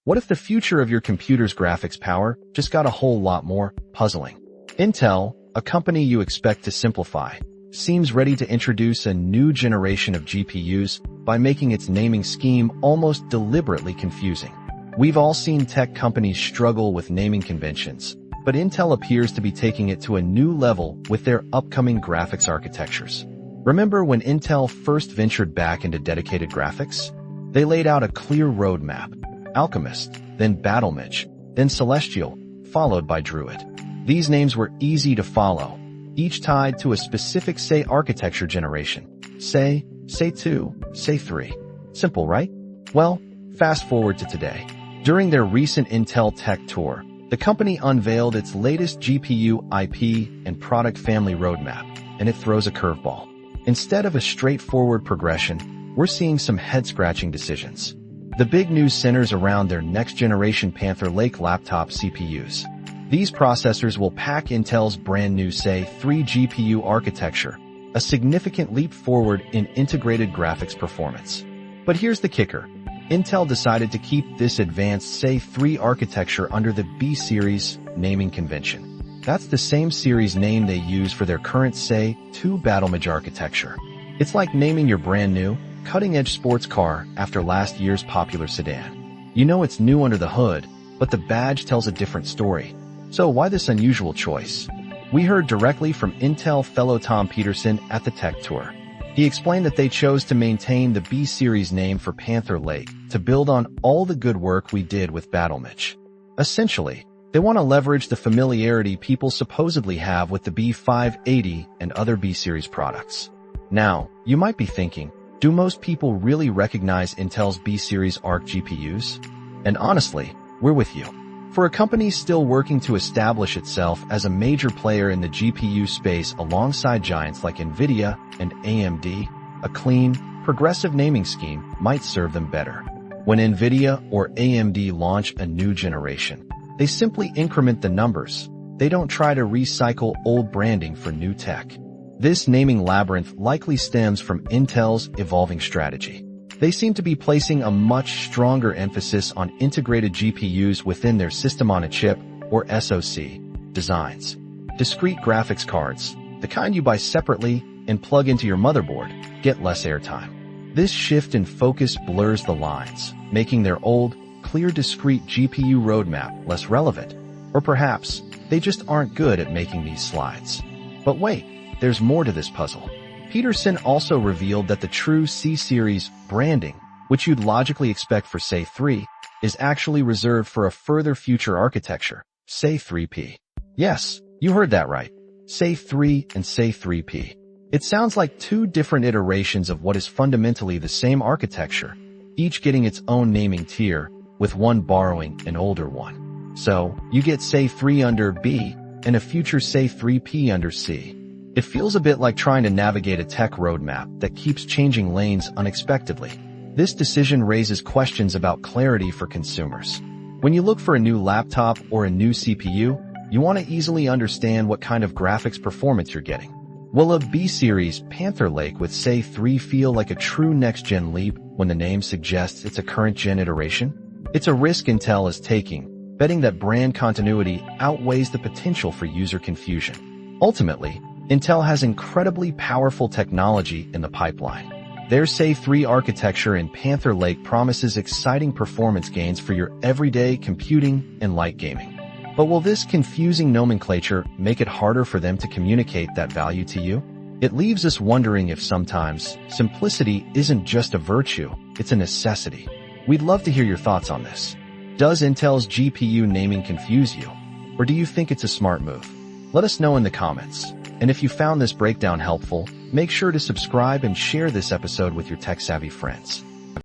What if the future of your computer's graphics power just got a whole lot more puzzling? Intel, a company you expect to simplify, seems ready to introduce a new generation of GPUs by making its naming scheme almost deliberately confusing. We've all seen tech companies struggle with naming conventions, but Intel appears to be taking it to a new level with their upcoming graphics architectures. Remember when Intel first ventured back into dedicated graphics? They laid out a clear roadmap: Alchemist, then Battlemage, then Celestial, followed by Druid. These names were easy to follow, each tied to a specific SE architecture generation. SE, SE2, SE3. Simple, right? Well, fast forward to today. During their recent Intel Tech Tour, the company unveiled its latest GPU IP and product family roadmap, and it throws a curveball. Instead of a straightforward progression, we're seeing some head-scratching decisions. The big news centers around their next-generation Panther Lake laptop CPUs. These processors will pack Intel's brand-new SE3 GPU architecture, a significant leap forward in integrated graphics performance. But here's the kicker. Intel decided to keep this advanced SE3 architecture under the B-Series naming convention. That's the same series name they use for their current SE2 Battlemage architecture. It's like naming your brand-new, cutting-edge sports car after last year's popular sedan. You know it's new under the hood, but the badge tells a different story. So why this unusual choice? We heard directly from Intel fellow Tom Peterson at the Tech Tour. He explained that they chose to maintain the B-Series name for Panther Lake to build on all the good work we did with Battlemage. Essentially, they want to leverage the familiarity people supposedly have with the B580 and other B-Series products. Now, you might be thinking, do most people really recognize Intel's B-Series Arc GPUs? And honestly, we're with you. For a company still working to establish itself as a major player in the GPU space alongside giants like NVIDIA and AMD, a clean, progressive naming scheme might serve them better. When NVIDIA or AMD launch a new generation, they simply increment the numbers. They don't try to recycle old branding for new tech. This naming labyrinth likely stems from Intel's evolving strategy. They seem to be placing a much stronger emphasis on integrated GPUs within their system-on-a-chip, or SoC, designs. Discrete graphics cards, the kind you buy separately and plug into your motherboard, get less airtime. This shift in focus blurs the lines, making their old, clear discrete GPU roadmap less relevant. Or perhaps, they just aren't good at making these slides. But wait, there's more to this puzzle. Peterson also revealed that the true C-Series branding, which you'd logically expect for SE3, is actually reserved for a further future architecture, SE3P. Yes, you heard that right. SE3 and SE3P. It sounds like two different iterations of what is fundamentally the same architecture, each getting its own naming tier, with one borrowing an older one. So, you get SE3 under B and a future SE3P under C. It feels a bit like trying to navigate a tech roadmap that keeps changing lanes unexpectedly. This decision raises questions about clarity for consumers. When you look for a new laptop or a new CPU, you want to easily understand what kind of graphics performance you're getting. Will a B-Series Panther Lake with SE3 feel like a true next-gen leap when the name suggests it's a current-gen iteration? It's a risk Intel is taking, betting that brand continuity outweighs the potential for user confusion. Ultimately, Intel has incredibly powerful technology in the pipeline. Their SE3 architecture in Panther Lake promises exciting performance gains for your everyday computing and light gaming. But will this confusing nomenclature make it harder for them to communicate that value to you? It leaves us wondering if sometimes simplicity isn't just a virtue, it's a necessity. We'd love to hear your thoughts on this. Does Intel's GPU naming confuse you? Or do you think it's a smart move? Let us know in the comments. And if you found this breakdown helpful, make sure to subscribe and share this episode with your tech-savvy friends.